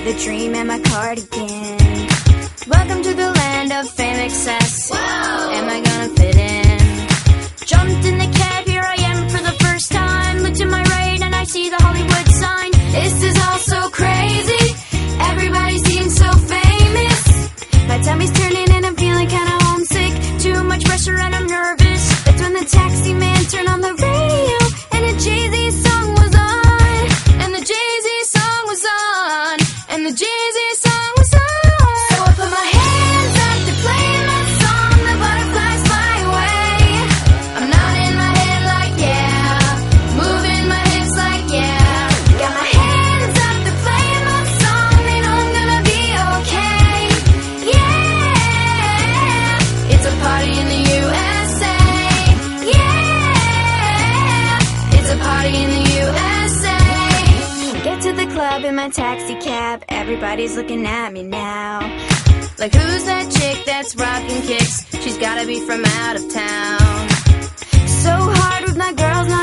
with a dream and my cardigan. Welcome to the land of fame, excess. Whoa! Am I gonna fit in? Jumped in the cab, here I am for the first time. Look to my right and I see the Hollywood sign. This is all so crazy, everybody seems so famous. My tummy's turning and I'm feeling kinda homesick. Too much pressure and I'm nervous. That's when the taxi man turned on the radio and a Jay-Z song was on. And the Jay-Z song was on. And the Jay-Z song was on. So I put my hands up to play my song. The butterflies fly away. I'm nodding my head like yeah, moving my hips like yeah. Got my hands up to play my song. They know I'm gonna be okay. Yeah, it's a party in the USA. Yeah, it's a party in the USA. Get to the club in my taxi cab. Everybody's looking at me now. Like, who's that chick that's rocking kicks? She's gotta be from out of town. So hard with my girls, not